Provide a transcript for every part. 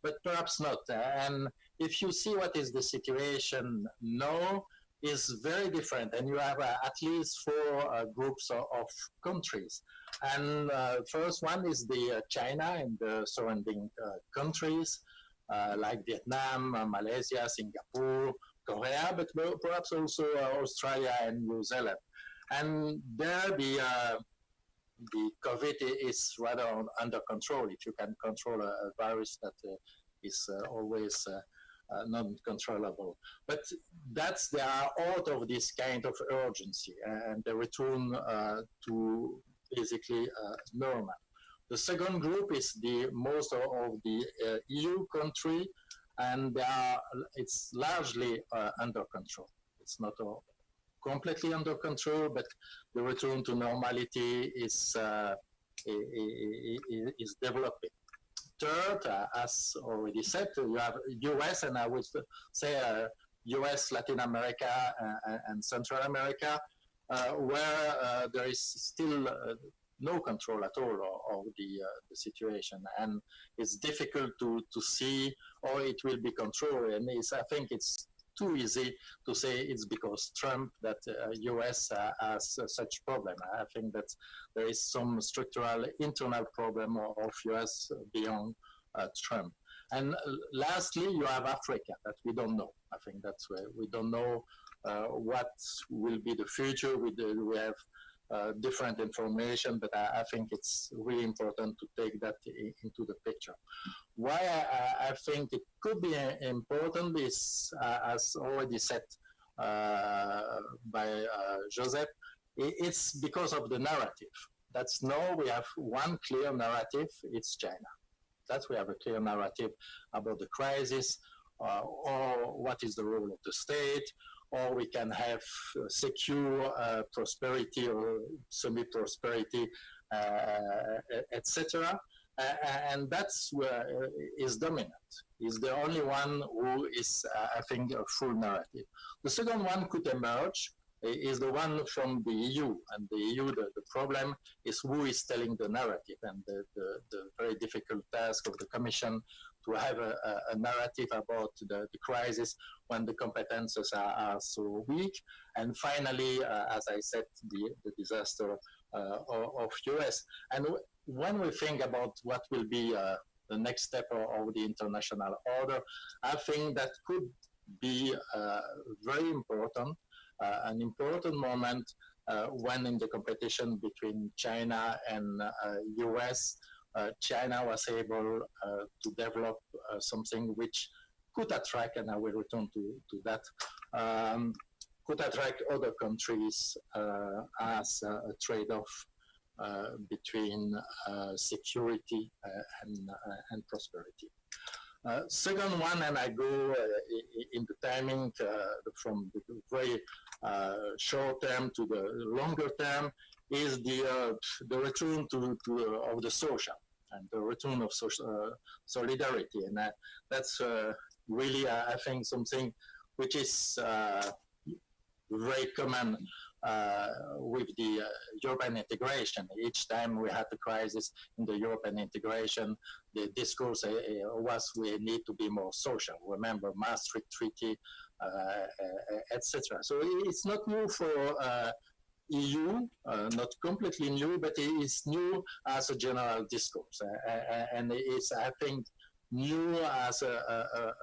but perhaps not. And if you see what is the situation now, is very different, and you have at least four groups of countries. And first one is the China and the surrounding countries like Vietnam, Malaysia, Singapore, Korea, but perhaps also Australia and New Zealand. And there the COVID is rather under control. If you can control a virus that is always non-controllable. But they are out of this kind of urgency and they return to basically normal. The second group is the most of the EU country, and it's largely under control. It's not completely under control, but the return to normality is developing. Third, as already said, you have US, and I would say US, Latin America, and Central America, where there is still no control at all of the situation, and it's difficult to see how it will be controlled. And I think it's too easy to say it's because Trump that US has such problem. I think that there is some structural internal problem of US beyond Trump. And lastly, you have Africa that we don't know. I think that's where we don't know what will be the future. We have different information, but I think it's really important to take that into the picture. Why I think it could be important is, as already said by Joseph, it's because of the narrative. That's now we have one clear narrative, it's China. That we have a clear narrative about the crisis, or what is the role of the state, or we can have secure prosperity or semi-prosperity, etc. And that's where is dominant. Is the only one who is, I think, a full narrative. The second one could emerge is the one from the EU. And the EU, the problem is who is telling the narrative, and the very difficult task of the Commission to have a narrative about the crisis when the competences are so weak. And finally, as I said, the disaster of US. And when we think about what will be the next step of the international order, I think that could be very important, an important moment when in the competition between China and US, China was able to develop something which could attract, and I will return to that, could attract other countries as a trade-off between security and prosperity. Second one, and I go in the timing from the very short term to the longer term, is the return of the social and the return of social solidarity, and that's really I think something which is very common with the European integration. Each time we had the crisis in the European integration, the discourse was we need to be more social. Remember Maastricht Treaty, etc. So it's not new for EU, not completely new, but it is new as a general discourse, and it's I think new as a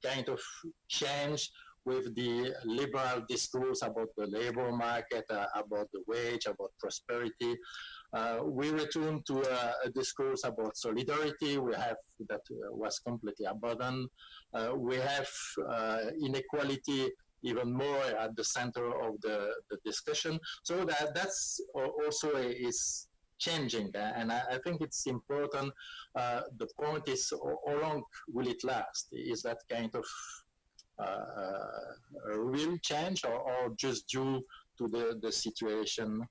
kind of change with the liberal discourse about the labor market, about the wage, about prosperity. We return to a discourse about solidarity. We have that was completely abandoned. We have inequality even more at the center of the discussion. So that's also is changing, and I think it's important. The point is, how long will it last? Is that kind of a real change, or just due to the situation?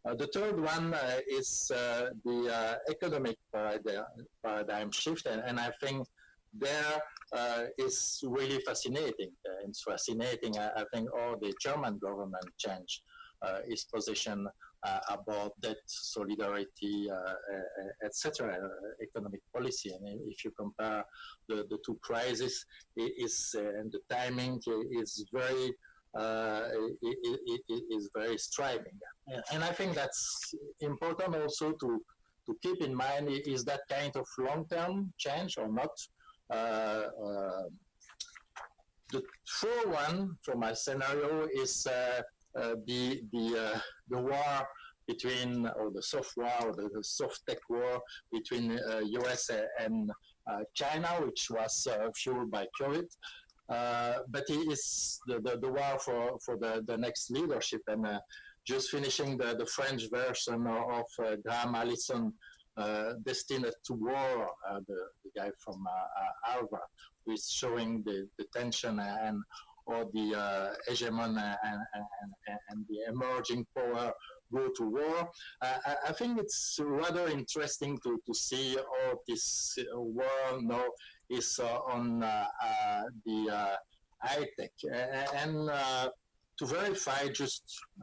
The third one is the economic paradigm shift, and I think there is really fascinating. It's fascinating, I think, how the German government changed its position about debt, solidarity, etc., economic policy. And if you compare the two crises, and the timing is very is very striking. And I think that's important also to keep in mind, is that kind of long-term change or not. The true one for my scenario is the war between, or the soft war, or the soft tech war between US and China, which was fueled by COVID. But it is the war for the next leadership. And just finishing the French version of Graham Allison, Destined to War, the guy from Harvard, who is showing the tension and or the hegemon and the emerging power go to war. I think it's rather interesting to see how this war now is on the high tech. And to verify,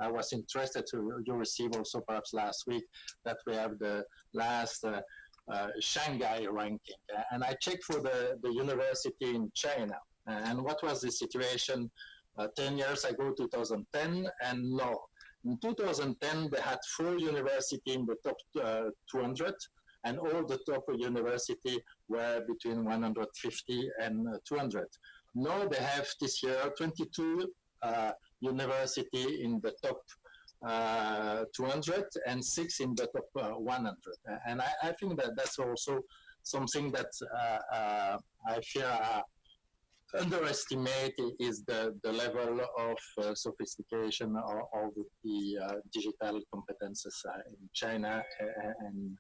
I was interested you receive also perhaps last week that we have the last Shanghai ranking. And I checked for the university in China. And what was the situation 10 years ago, 2010, and now? In 2010, they had 4 universities in the top 200, and all the top universities were between 150 and 200. Now they have this year 22 universities in the top 200 and 6 in the top 100. And I think that that's also something that I fear underestimate is the level of sophistication of the digital competences in China and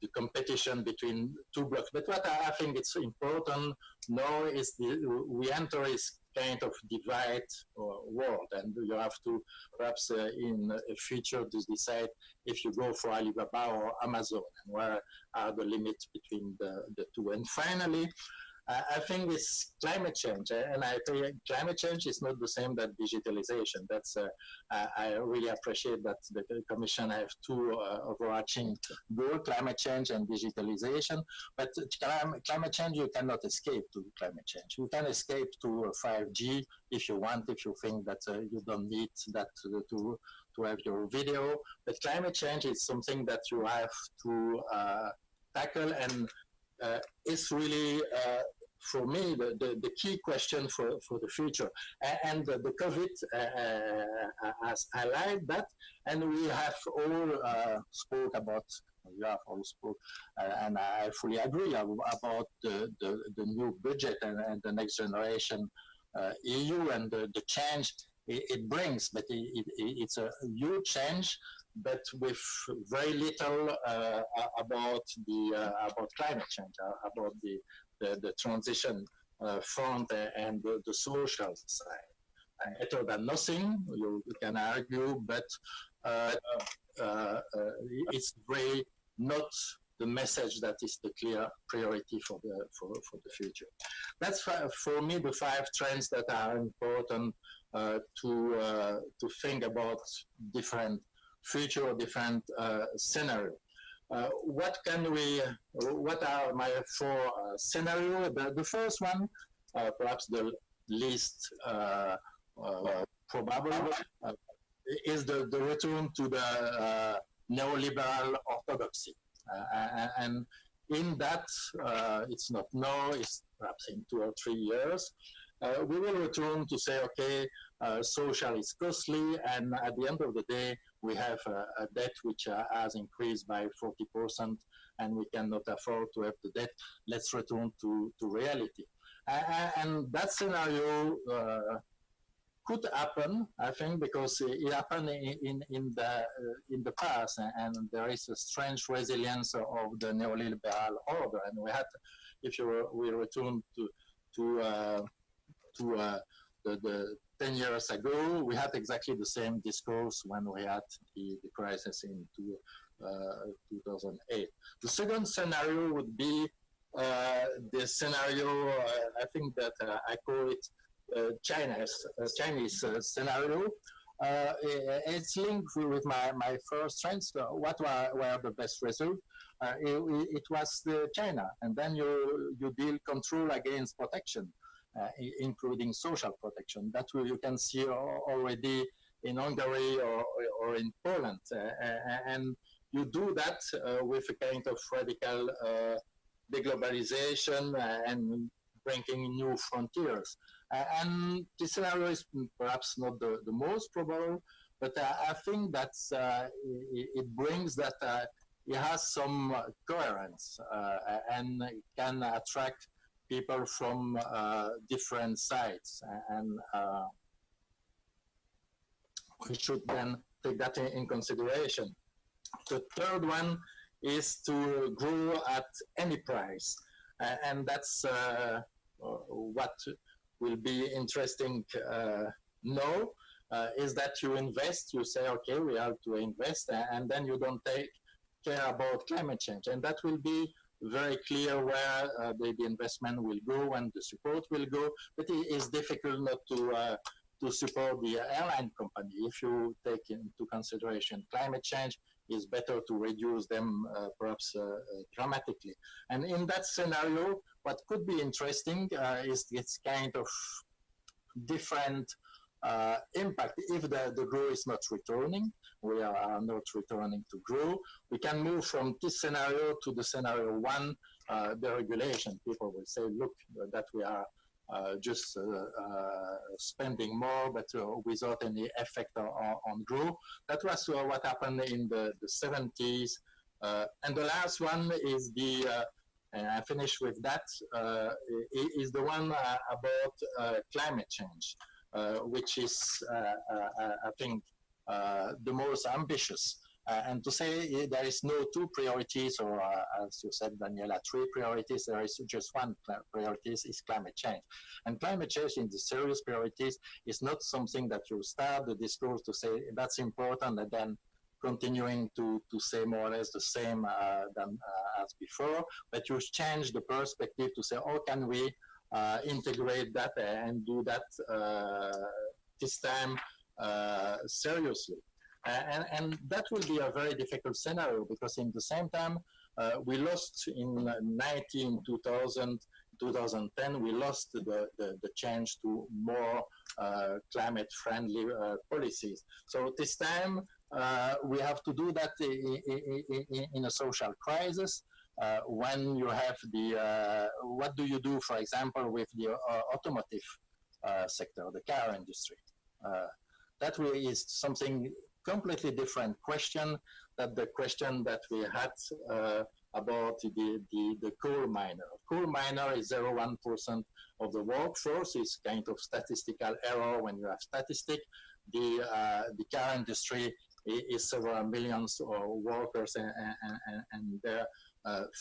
the competition between two blocks. But what I think it's important now is we enter this kind of divide world, and you have to perhaps in a future to decide if you go for Alibaba or Amazon, and where are the limits between the two. And finally, I think it's climate change, and I think climate change is not the same as digitalization. That's I really appreciate that the Commission have two overarching goals: climate change and digitalization. But climate change, you cannot escape to climate change. You can escape to 5G if you want, if you think that you don't need that to have your video. But climate change is something that you have to tackle, and it's really, for me, the key question for the future. And the COVID has highlighted that, and we have all spoke about, you have all spoke, and I fully agree about the new budget and the next generation EU and the change it brings, but it's a huge change, but with very little about climate change, about the transition front and the social side. Better than nothing, you can argue, but it's very not the message that is the clear priority for the future. That's for me the 5 trends that are important to think about different future or different scenario. What are my 4 scenarios? The first one, perhaps the least probable, is the return to the neoliberal orthodoxy. And in that, it's not now, it's perhaps in 2 or 3 years, we will return to say, okay, social is costly, and at the end of the day, we have a debt which has increased by 40%, and we cannot afford to have the debt. Let's return to reality. And that scenario could happen, I think, because it happened in the past, and there is a strange resilience of the neoliberal order. And we had, if we return to the 10 years ago, we had exactly the same discourse when we had the crisis in 2008. The second scenario would be the scenario, I think that I call it Chinese scenario. It's linked with my first strengths. What were the best results? It was China, and then you deal control against protection, including social protection. That you can see already in Hungary or in Poland, and you do that with a kind of radical deglobalization and bringing new frontiers. And this scenario is perhaps not the most probable, but I think that it brings that it has some coherence and can attract people from different sides. And we should then take that in consideration. The third one is to grow at any price. And that's what will be interesting now, is that you invest, you say, okay, we have to invest, and then you don't care about climate change. And that will be very clear where the investment will go and the support will go, but it is difficult not to support the airline company. If you take into consideration climate change, it's better to reduce them perhaps dramatically. And in that scenario, what could be interesting is this kind of different impact. If the growth is not returning, we are not returning to grow, we can move from this scenario to the scenario one, the regulation. People will say, look, that we are just spending more, but without any effect on growth. That was what happened in the 70s. And the last one is and I finish with that, is the one about climate change, which is, I think, the most ambitious. And to say there is no two priorities, or as you said, Daniela, three priorities, there is just one priority, is climate change. And climate change in the serious priorities is not something that you start the discourse to say that's important and then continuing to say more or less the same as before, but you change the perspective to say, how can we integrate that and do that this time seriously? And that will be a very difficult scenario, because in the same time, we lost in 2010, we lost the change to more climate-friendly policies. So this time, we have to do that in a social crisis. When you have what do you do, for example, with the automotive sector, the car industry? That really is something completely different question than the question that we had about the coal miner. Coal miner is 0.1% of the workforce. It's kind of statistical error when you have statistic. The car industry is several millions of workers and their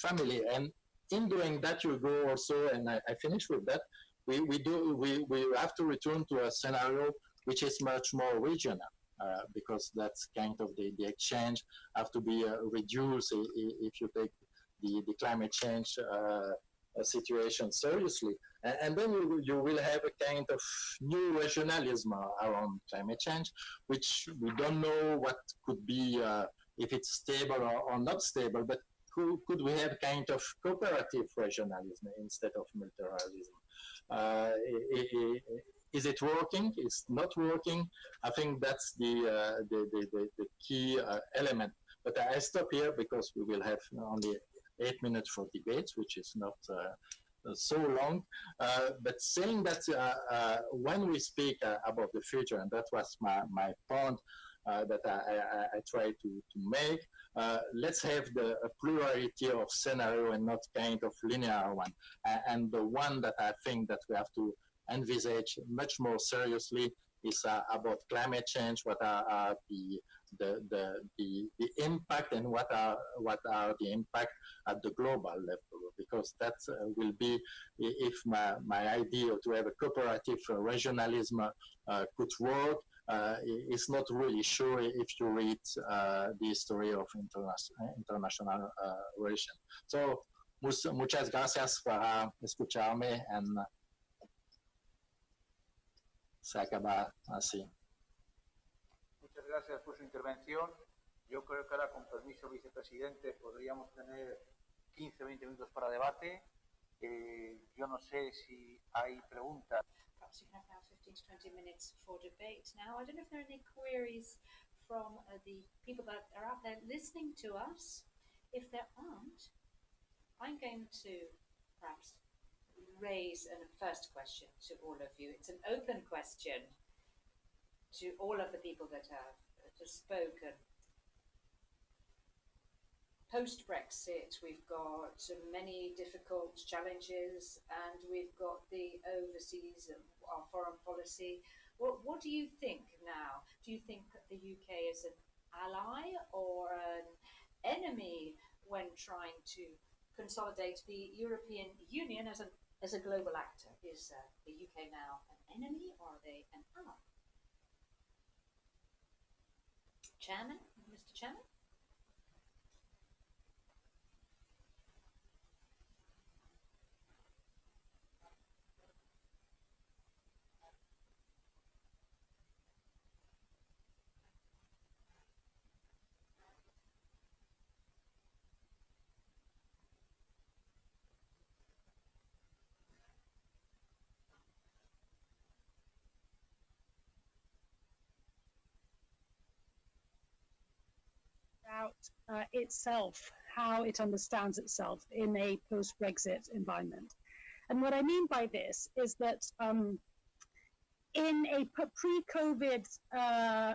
family. And in doing that, you go also, and I finish with that, we have to return to a scenario which is much more regional. Because that's kind of the exchange have to be reduced if you take the climate change situation seriously. And then you will have a kind of new regionalism around climate change, which we don't know what could be, if it's stable or not stable, but could we have kind of cooperative regionalism instead of militarism? Is it working? It's not working. I think that's the key element. But I stop here because we will have only 8 minutes for debates, which is not so long. But saying that when we speak about the future, and that was my point that I try to make, let's have a plurality of scenario and not kind of linear one. And the one that I think that we have to envisage much more seriously is about climate change. What are the impact, and what are the impact at the global level? Because that will be, if my idea to have a cooperative regionalism could work, it's not really sure if you read the history of international relations. So muchas gracias por escucharme, and se acaba así. Muchas gracias por su intervención. Yo creo que ahora, con permiso, vicepresidente, podríamos tener 15 o 20 minutos para debate. Yo no sé si hay preguntas. Perhaps you have now 15 to 20 minutes for debate. Now, I don't know if there are any queries from the people that are out there listening to us. If there aren't, I'm going to perhaps raise a first question to all of you. It's an open question to all of the people that have spoken. Post-Brexit, we've got many difficult challenges, and we've got the overseas, our foreign policy. What do you think now? Do you think that the UK is an ally or an enemy when trying to consolidate the European Union as a global actor? Is the UK now an enemy or are they an ally? Chairman, Mr. Chairman? Itself, how it understands itself in a post-Brexit environment. And what I mean by this is that in a pre-COVID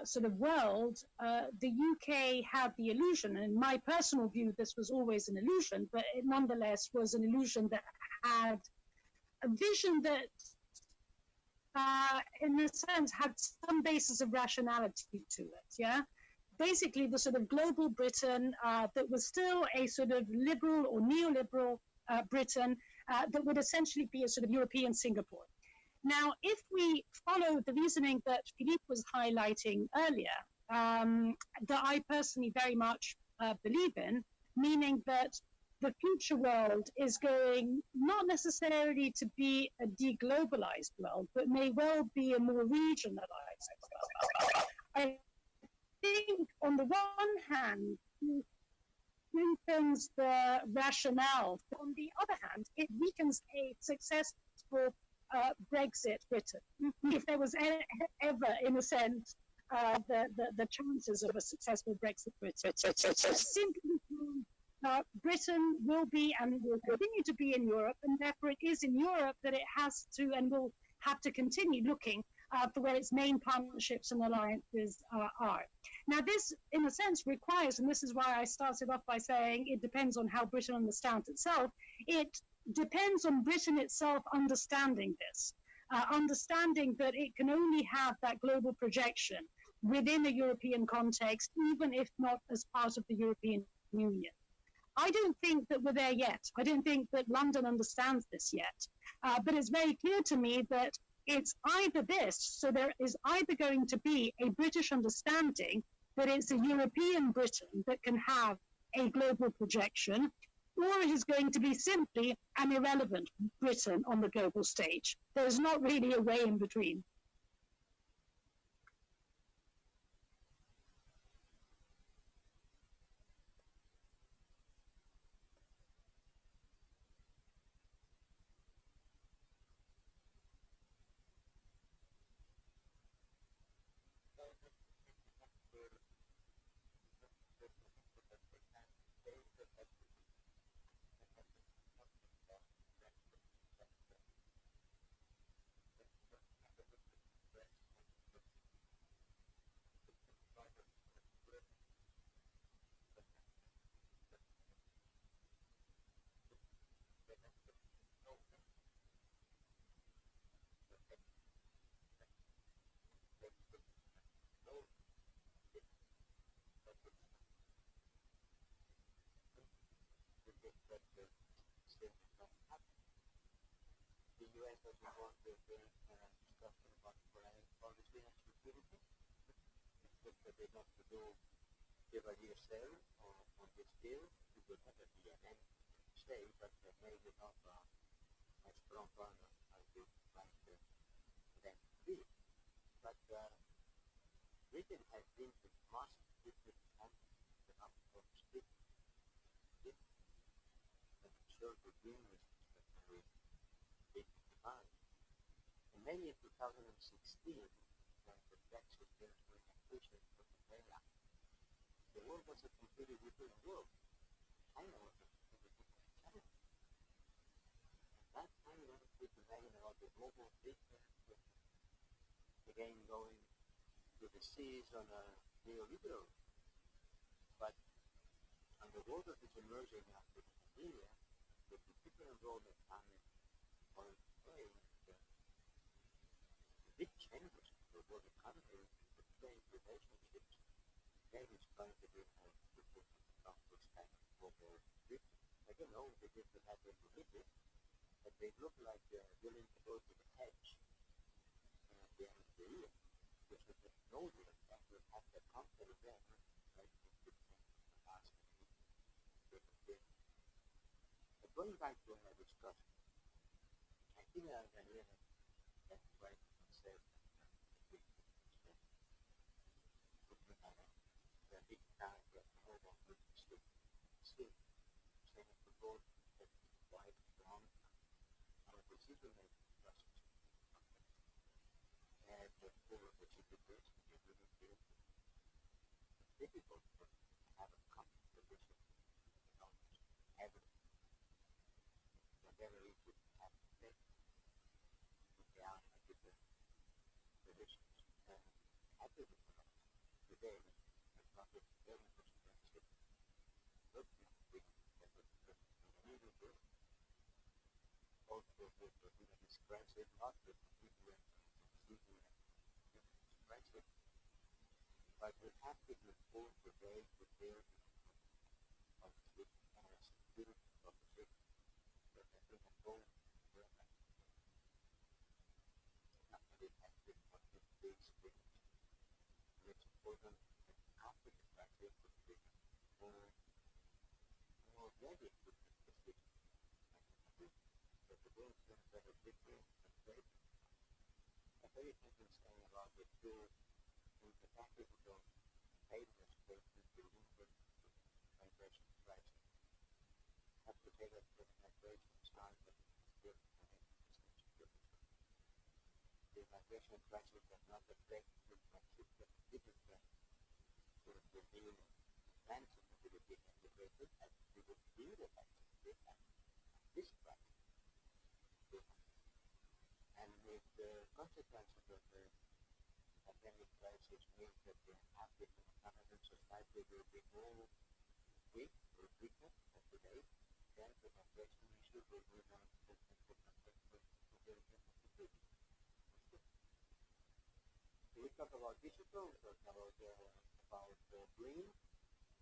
sort of world, the UK had the illusion, and in my personal view, this was always an illusion, but it nonetheless was an illusion that had a vision that, in a sense, had some basis of rationality to it, yeah? Basically, the sort of global Britain that was still a sort of liberal or neoliberal Britain that would essentially be a sort of European Singapore. Now, if we follow the reasoning that Philippe was highlighting earlier, that I personally very much believe in, meaning that the future world is going not necessarily to be a deglobalized world, but may well be a more regionalized world. I think on the one hand, it strengthens the rationale. On the other hand, it weakens a successful Brexit Britain. If there was ever, in a sense, the chances of a successful Brexit Britain, simply Britain will be and will continue to be in Europe, and therefore it is in Europe that it has to and will have to continue looking for where its main partnerships and alliances are. Now, this, in a sense, requires, and this is why I started off by saying it depends on how Britain understands itself, it depends on Britain itself understanding this, understanding that it can only have that global projection within a European context, even if not as part of the European Union. I don't think that we're there yet. I don't think that London understands this yet. But it's very clear to me that it's either this, so there is either going to be a British understanding that it's a European Britain that can have a global projection, or it is going to be simply an irrelevant Britain on the global stage. There's not really a way in between. The US doesn't want to discussion about foreign policy and security. It's just that they want to do Chevalier Cell on this deal. It will never be an end state, but maybe not a strong one as we find them to be. Britain has been the most different country enough of split it, and I'm sure the Greens that very big demand. And maybe in 2016, when the Brexit was very ambitious for Australia, the world was a completely different world. China was a completely different challenge. At that time, you know, people imagine about the global business, again going to the seas on a neoliberal. But on the world that is emerging after the pandemic, with the different role that family are playing, the big changes in the world economy, the trade relationships, then it's going to be a different of this kind of global business. I don't know if they did have their religion, but they look like they're willing to go to the hedge at the end of the year, which is a no deal that will have the company there, right? The last year. But going back to what I discussed, I think that that's right. Said the big time that all of us still saying the board that quite strong our decision making process and the full of the chickens is really difficult to have a common position on evidence. Whatever it would have to take the out of different positions. And after the today, it's not just very much expensive. Look at the really good. Also, with the expensive, not the people expensive, but we have to be full today to build of the security of the city. But I think a goal after it has been what the big experience. And it's important that after the crisis to be more ready to the city. But the world things that are different and great. I've very been saying about the two incapacity to pay the spaces to limit migration crisis. Have to take us to the migration start that is still the migration crisis does not affect the crisis that it is the new expansion of the big integrated as we would feel the crisis at this crisis. And with the consequences of the pandemic crisis means that the African American society will be more weak or weaker than today, then the migration issue will be more important for we talk about digital, we talk about green.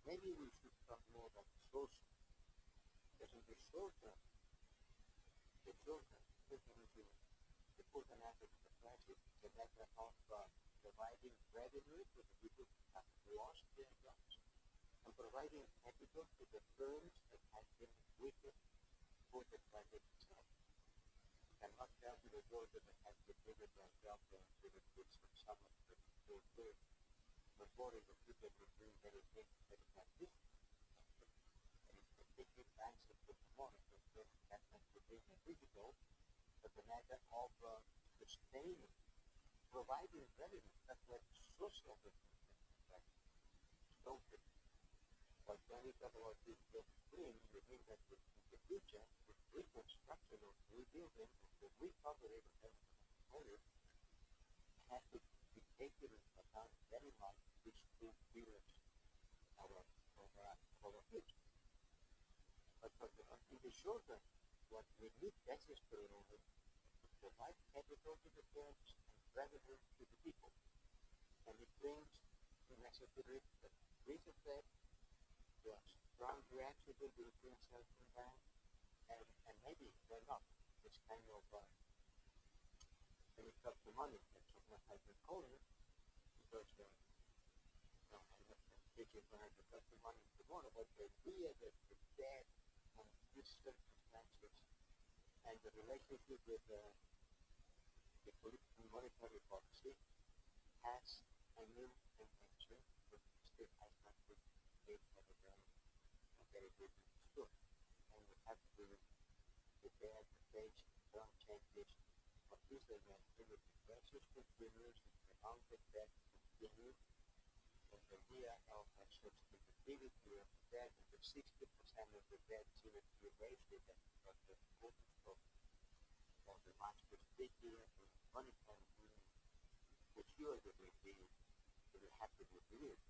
Maybe we should talk more about social. Because in the short term, the important aspect of the crisis, the matter of providing revenue to the people who have lost their jobs and providing capital to the firms that have been weakened for the crisis itself. Cannot tell to the workers that have completed their job and to the kids of some of the poor firms. Before the people were doing very things that have this. And it's particularly banks that put money for firms that have to be digital, but the matter of sustaining, providing revenue, that's what social business is like. Social. But when we talk about this green, we mean that in the future, with reconstruction or rebuilding, the recovery of the has to be taken into account very much which two pillars our future. But in the short term, what we need desperately is to provide capital to the firms and revenue to the people. And it brings the necessary risk effect, to a strong reaction to the European Central Bank, and maybe why not? This kind of when it comes to money, that's what I've been calling it, because I'm not speaking when I discuss the money tomorrow, but the idea that the debt on these circumstances and the relationship with the political monetary policy has a new convention, but still has not been made for the very good stood. And we have to prepare to face some changes of this eventually the crisis continues, the amount of debt continues, and the idea of a sustainability of the debt, and the 60% of the debt seems to be wasted because the focus of the master's figure and monetary union, for sure that they will have to be reviewed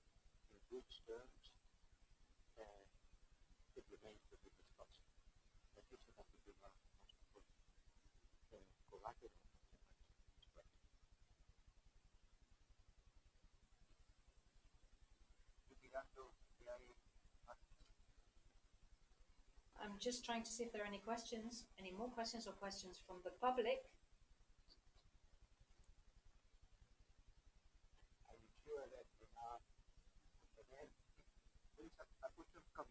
in good terms. It remains to be discussed. But this is have to be one of the most important collateral consequences. I'm just trying to see if there are any questions, any more questions or questions from the public. I'm sure that we are, again, there is a question coming.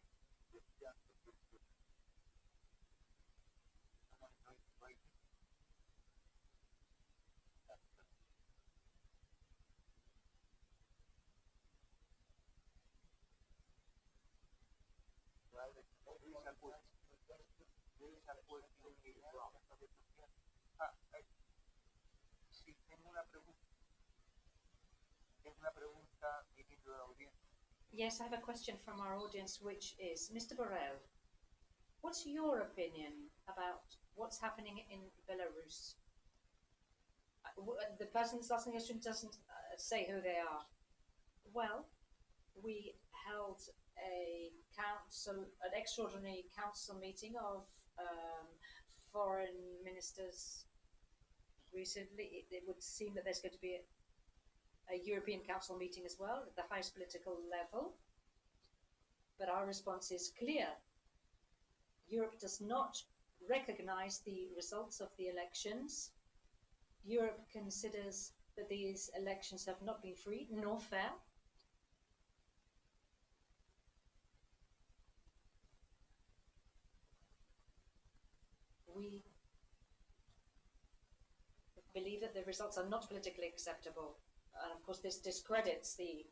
Sí, tengo una pregunta viniendo de la audiencia. Yes, I have a question from our audience, which is, Mr. Borrell, what's your opinion about what's happening in Belarus? The person that's asking the question doesn't say who they are. Well, we held an extraordinary council meeting of foreign ministers recently. It would seem that there's going to be a European Council meeting as well at the highest political level. But our response is clear. Europe does not recognize the results of the elections. Europe considers that these elections have not been free nor fair. We believe that the results are not politically acceptable. And of course, this discredits the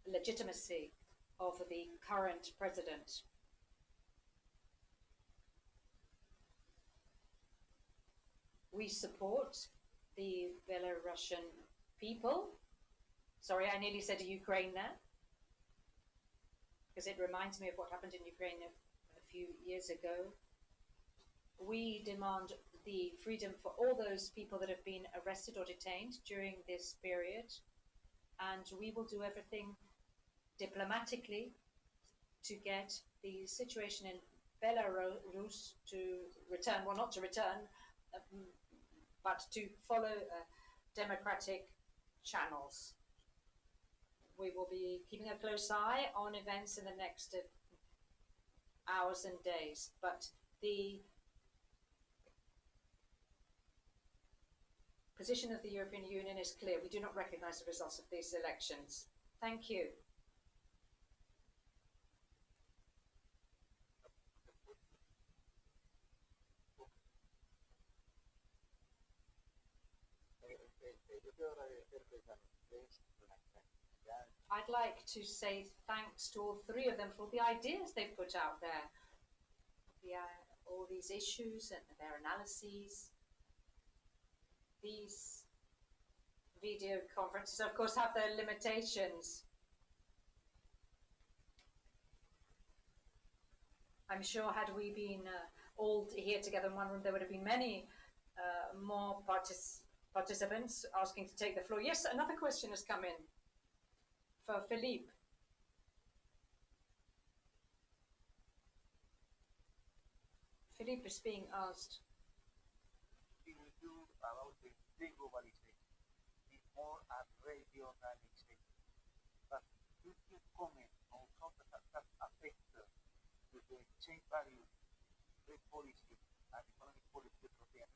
legitimacy of the current president. We support the Belarusian people. Sorry, I nearly said Ukraine there, because it reminds me of what happened in Ukraine a few years ago. We demand the freedom for all those people that have been arrested or detained during this period, and we will do everything diplomatically to get the situation in Belarus to return, well, not to return, but to follow democratic channels. We will be keeping a close eye on events in the next hours and days, but the position of the European Union is clear. We do not recognize the results of these elections. Thank you. I'd like to say thanks to all three of them for the ideas they've put out there. All these issues and their analyses. These video conferences, of course, have their limitations. I'm sure had we been all here together in one room, there would have been many more participants asking to take the floor. Yes, another question has come in for Philippe. Philippe is being asked. About the deglobalization, the more regionalization. But could you comment on how that affects the exchange value, trade policy, and economic policy of the European Union?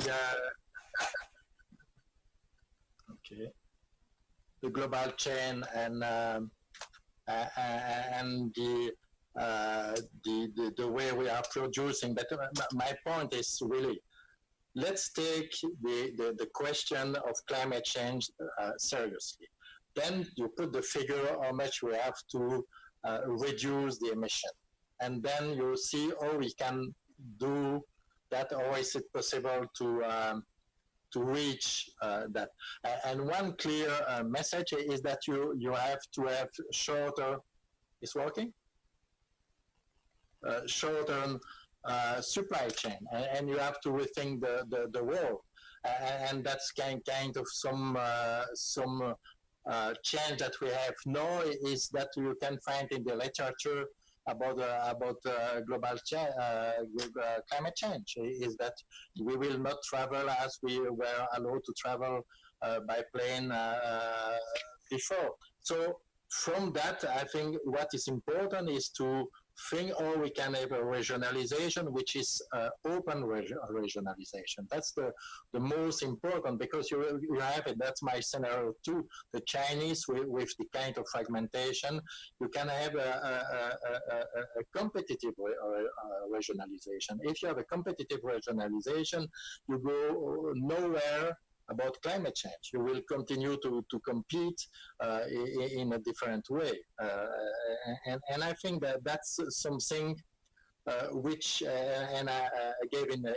Yeah. Okay. The global chain and the way we are producing. But my point is really, let's take the question of climate change seriously. Then you put the figure how much we have to reduce the emission. And then you see how we can do that, or is it possible to reach that. And one clear message is that you have to have shorter, is working? Shorter supply chain, and you have to rethink the world. And that's kind of some change that we have now is that you can find in the literature about global climate change, is that we will not travel as we were allowed to travel by plane before. So from that, I think what is important is to think how we can have a regionalization, which is open regionalization. That's the most important, because you have it. That's my scenario too. The Chinese with the kind of fragmentation, you can have a competitive regionalization. If you have a competitive regionalization, you go nowhere about climate change. You will continue to compete in a different way. And I think that that's something which, and I gave in a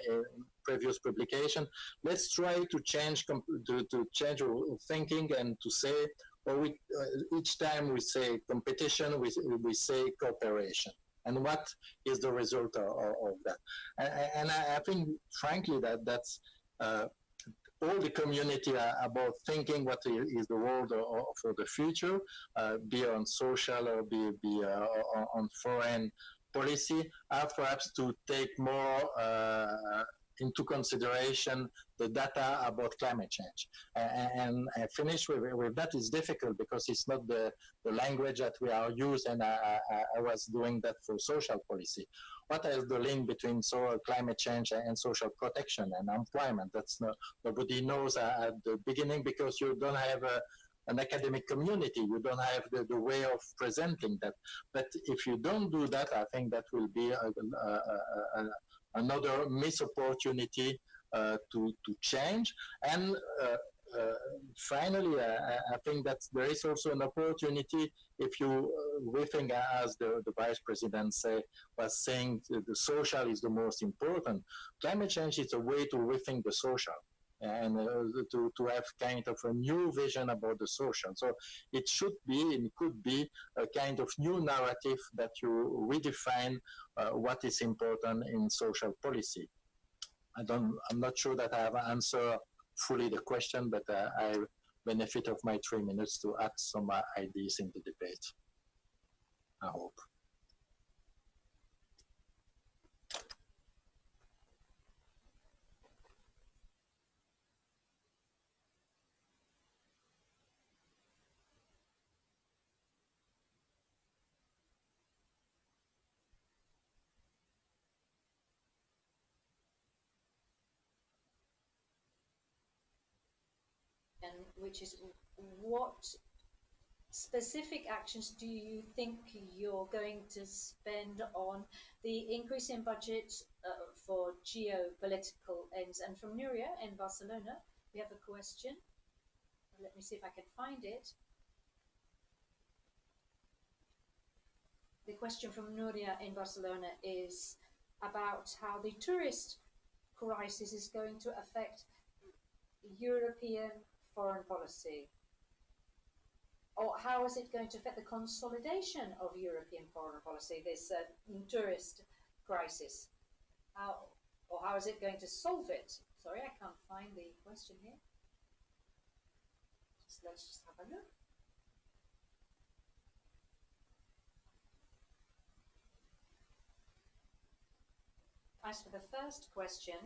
previous publication, let's try to change our thinking and to say, or each time we say competition, we say cooperation. And what is the result of that? And I think, frankly, that's all the community about thinking what is the world for the future, be on social or be on foreign policy, have perhaps to take more into consideration the data about climate change. And I finish with that. Is difficult because it's not the language that we are used, and I was doing that for social policy. What is the link between climate change and social protection and employment? That's nobody knows at the beginning, because you don't have an academic community. You don't have the way of presenting that. But if you don't do that, I think that will be another missed opportunity to change. And finally, I think that there is also an opportunity if you rethink, as the Vice President was saying, the social is the most important. Climate change is a way to rethink the social and to have kind of a new vision about the social. So it should be and could be a kind of new narrative that you redefine what is important in social policy. I'm not sure that I have answered fully the question, but I benefit of my 3 minutes to add some ideas in the debate, I hope. Which is, what specific actions do you think you're going to spend on the increase in budget for geopolitical ends? And from Nuria in Barcelona, we have a question. Let me see if I can find it. The question from Nuria in Barcelona is about how the tourist crisis is going to affect European foreign policy, or how is it going to affect the consolidation of European foreign policy, this tourist crisis? How is it going to solve it? Sorry, I can't find the question here. Let's just have a look. As for the first question,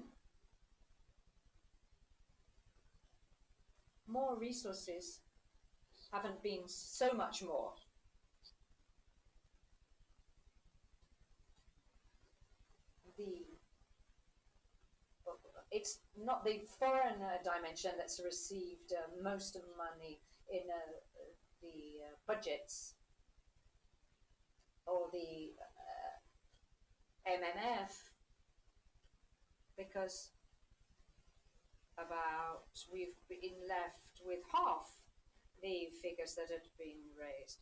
more resources haven't been so much more. it's not the foreign dimension that's received most of the money in the budgets or the MMF, because we've been left with half the figures that had been raised.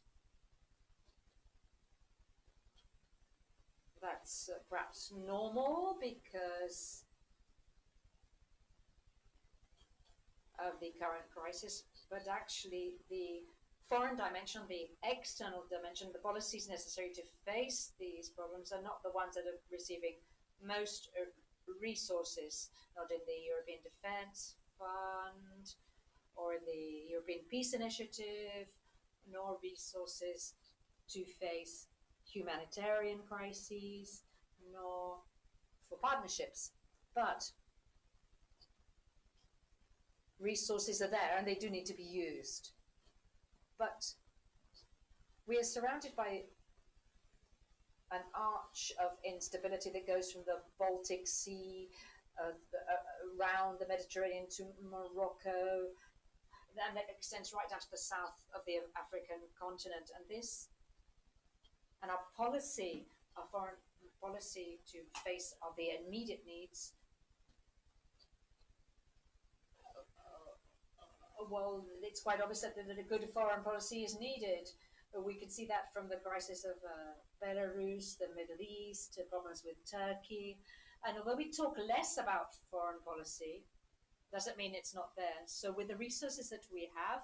That's perhaps normal because of the current crisis, but actually the foreign dimension, the external dimension, the policies necessary to face these problems are not the ones that are receiving most resources, not in the European Defence Fund or in the European Peace Initiative, nor resources to face humanitarian crises, nor for partnerships. But resources are there and they do need to be used. But we are surrounded by an arch of instability that goes from the Baltic Sea around the Mediterranean to Morocco, and that extends right down to the south of the African continent. And our policy, our foreign policy to face the immediate needs, well, it's quite obvious that a good foreign policy is needed. We can see that from the crisis of Belarus, the Middle East, problems with Turkey. And although we talk less about foreign policy, doesn't mean it's not there. So with the resources that we have,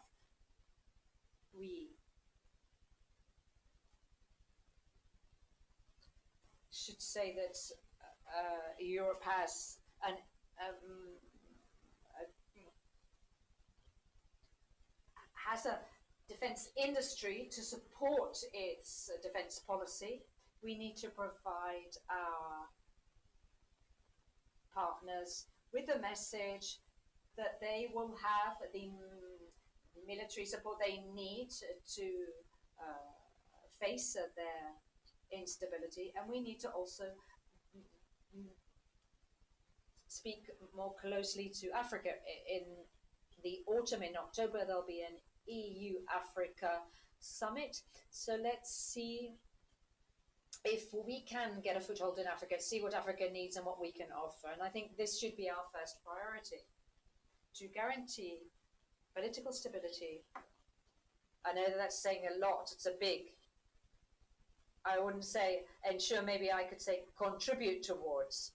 we should say that Europe has a defense industry to support its defense policy. We need to provide our partners with the message that they will have the military support they need to face their instability. And we need to also speak more closely to Africa. In the autumn, in October, there'll be an EU-Africa summit. So let's see if we can get a foothold in Africa, see what Africa needs and what we can offer. And I think this should be our first priority, to guarantee political stability. I know that's saying a lot, it's a big, I wouldn't say ensure, maybe I could say contribute towards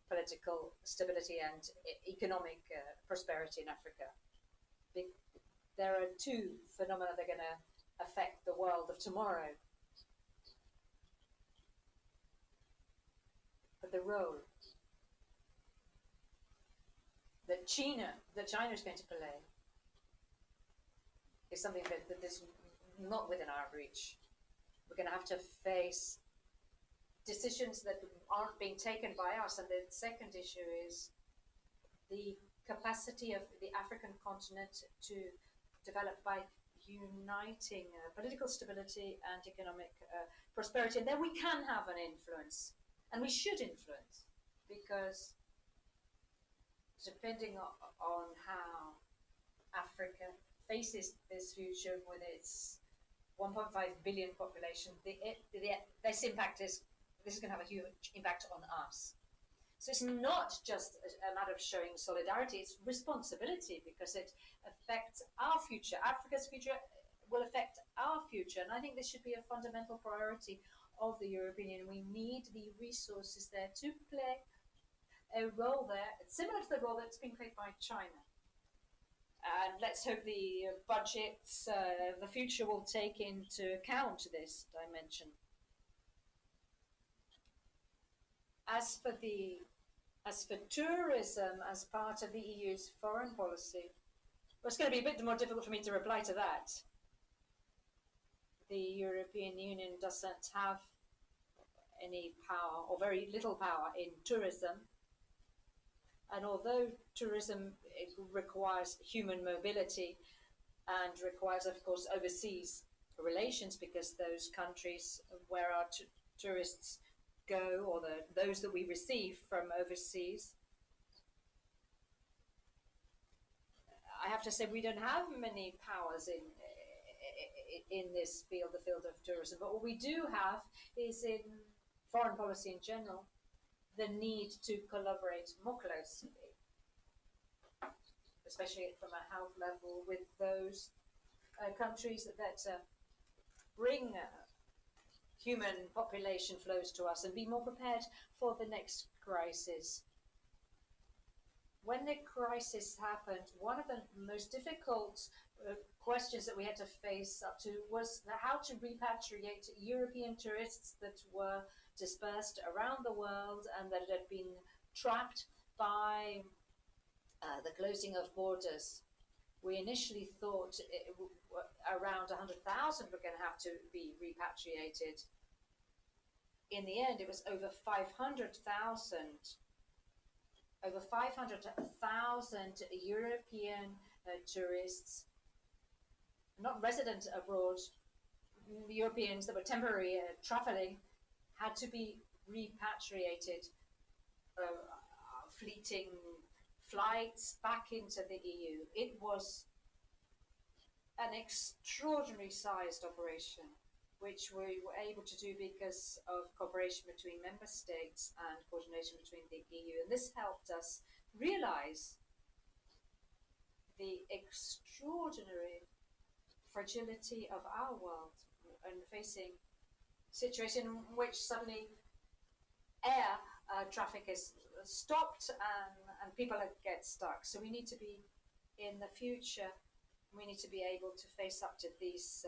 political stability and economic prosperity in Africa. There are two phenomena that are going to affect the world of tomorrow. But the role that China is going to play is something that is not within our reach. We're going to have to face decisions that aren't being taken by us. And the second issue is the capacity of the African continent to develop by uniting political stability and economic prosperity. And then we can have an influence, and we should influence, because depending on how Africa faces this future with its 1.5 billion population, this is going to have a huge impact on us. So it's not just a matter of showing solidarity, it's responsibility, because it affects our future. Africa's future will affect our future. And I think this should be a fundamental priority of the European Union. We need the resources there to play a role there, similar to the role that's been played by China. And let's hope the budgets, the future will take into account this dimension. As for tourism as part of the EU's foreign policy, well, it's going to be a bit more difficult for me to reply to that. The European Union doesn't have any power, or very little power, in tourism. And although tourism requires human mobility and requires, of course, overseas relations, because those countries where our tourists go, or those that we receive from overseas, I have to say we don't have many powers in this field, the field of tourism. But what we do have is in foreign policy in general, the need to collaborate more closely, especially from a health level, with those countries that bring human population flows to us, and be more prepared for the next crisis. When the crisis happened, one of the most difficult questions that we had to face up to was how to repatriate European tourists that were dispersed around the world and that had been trapped by the closing of borders. We initially thought around 100,000 were going to have to be repatriated. In the end, it was over 500,000. Over 500,000 European tourists, not resident abroad, Europeans that were temporary traveling, had to be repatriated, fleeting flights back into the EU. It was an extraordinary sized operation, which we were able to do because of cooperation between member states and coordination between the EU. And this helped us realize the extraordinary fragility of our world and facing a situation in which suddenly air traffic is stopped and people get stuck. So we need to be, in the future, we need to be able to face up to these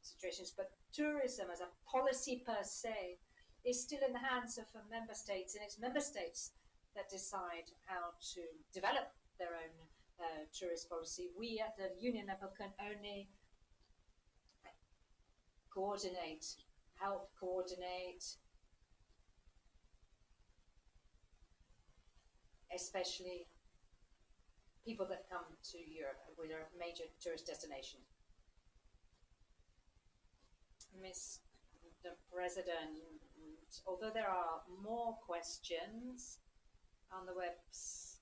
situations. But tourism as a policy per se is still in the hands of member states, and it's member states that decide how to develop their own tourist policy. We at the union level can only coordinate, help coordinate, especially people that come to Europe with a major tourist destination. Mr. President, although there are more questions on the webs,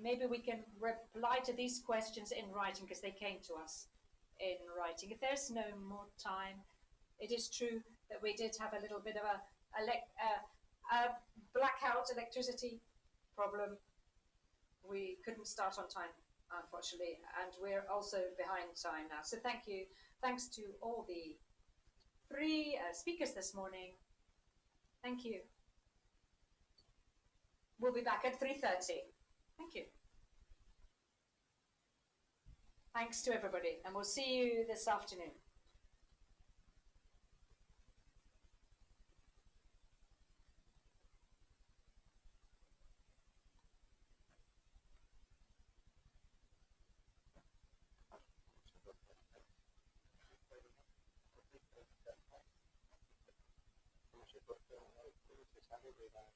maybe we can reply to these questions in writing because they came to us in writing. If there's no more time, it is true that we did have a little bit of a blackout electricity problem. We couldn't start on time, unfortunately, and we're also behind time now. So thank you. Thanks to all the three speakers this morning. Thank you. We'll be back at 3:30. Thank you. Thanks to everybody, and we'll see you this afternoon. Se corta, se sale de la